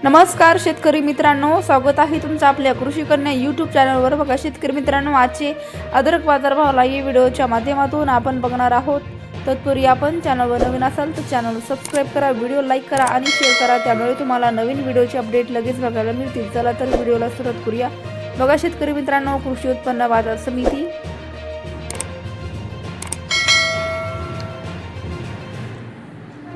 नमस्कार शेतकरी मित्रांनो, स्वागत आहे तुमचं आपल्या कृषी कन्या यूट्यूब चॅनलवर। बघा शेतकरी मित्रांनो, आजचे अद्रक बाजारभाव लाईव्ह व्हिडिओच्या माध्यमातून आपण बघणार आहोत। तत्पूर्वी आपण चॅनलवर नवीन असाल तर चॅनल सबस्क्राइब करा, व्हिडिओ लाईक करा आणि शेअर करा, त्यामुळे तुम्हाला नवीन व्हिडिओचे अपडेट लगेच बघायला मिळतील। चला तर व्हिडिओला सुरुवात करूया। बघा शेतकरी मित्रांनो, कृषी उत्पन्न बाजार समिती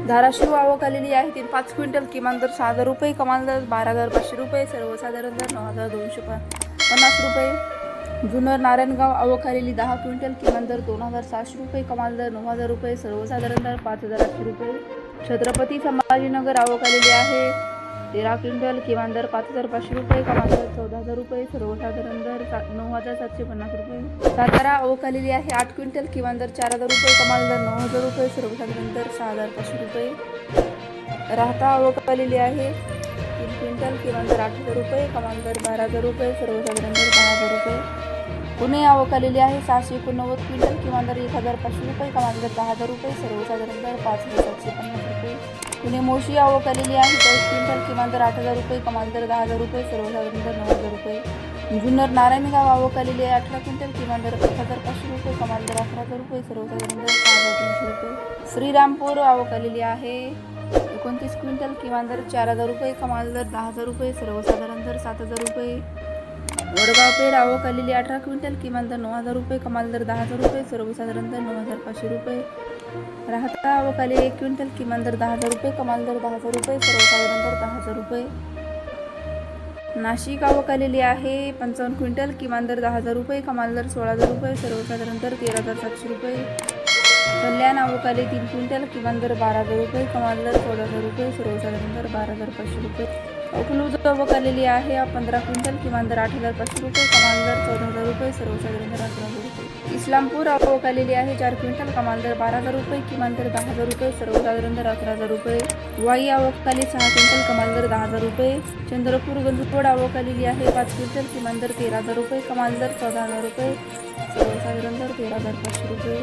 धाराशिव आवक आलेली आहे। 5 क्विंटल, किमान दर 6,000 रुपये, कमाल दर 12,500 रुपये, सर्वसाधारण दर 9,250 रुपये। जुन्नर नारायणगाव आवक आलेली 10 क्विंटल, किमान दर 2,600 रुपये, कमाल दर 9,000 रुपये, सर्वसाधारण दर 5,800 रुपये। छत्रपती संभाजीनगर आवक आलेली आहे 13 क्विंटल, किमान दर 5,500 रुपये, कमाल दर 14,000 रुपये, सर्वसाधारण दर 9,750 रुपये। सातारा आवक आलेली आहे 8 क्विंटल, किमान दर 4,000 रुपये, कमाल दर 9,000 रुपये, सर्वसाधारण दर 6,500 रुपये। राहता आवक आलेली आहे 3 क्विंटल, किमान दर 8,000 रुपये, कमाल दर 12,000 रुपये, सर्वसाधारण दर 10,000 रुपये। पुणे आवक आलेली आहे 689 क्विंटल, किमान दर 1,500 रुपये, कमाल दर 10,000 रुपये, सर्वसाधारण दर 5,750 रुपये। पुणे मोशी आवक आलेली आहे 10 क्विंटल, किमान दर 8,000 रुपये, कमाल दर 10,000 रुपये, सर्वसाधारण दर 9,000 रुपये। जुन्नर नारायणगाव आवक आलेली आहे 18 क्विंटल, किमान दर 1,500 रुपये, कमाल दर 11,000 रुपये, सर्वसाधारण दर 6,300 रुपये। श्रीरामपूर आवक आलेली आहे 29 क्विंटल, किमान दर 4,000 रुपये, कमाल दर 10,000 रुपये, सर्वसाधारण दर 7,000 रुपये। वडगाव पेठ आवक आलेली 18 क्विंटल, किमान दर 9,000 रुपये, कमाल दर 10,000 रुपये, सर्वसाधारण दर 9,500 रुपये। राहता आवक आलेली 1 क्विंटल, किमान दर 10,000 रुपये, कमाल दर 10,000 रुपये, सर्वसाधारण दर 10,000 रुपये। नाशिक आवक आलेली आहे 55 क्विंटल, किमान दर 10,000 रुपये, कमाल दर 16,000 रुपये, सर्वसाधारण दर 13,700 रुपये। कल्याण आवक आले 3 क्विंटल, किमान दर 12,000 रुपये, कमाल दर 14,000 रुपये, सर्वसाधारण दर 12,500 रुपये। अकलूज आवक आलेली आहे 15 क्विंटल, किमान दर 8,500 रुपये, कमाल दर 14,000 रुपये, सर्वसाधारण दर 11,000 रुपये। इस्लामपूर आवक आलेली आहे 4 क्विंटल, कमाल दर 12,000 रुपये, किमान दर 10,000 रुपये, सर्वसाधारण दर 11,000 रुपये। वाई आवक आली 6 क्विंटल, कमाल दर 10,000 रुपये। चंद्रपूर गंजकोड आवक आलेली आहे 5 क्विंटल, किमान दर 13,000 रुपये, कमाल दर 14,000 रुपये, सर्वसाधारण दर 13,500 रुपये।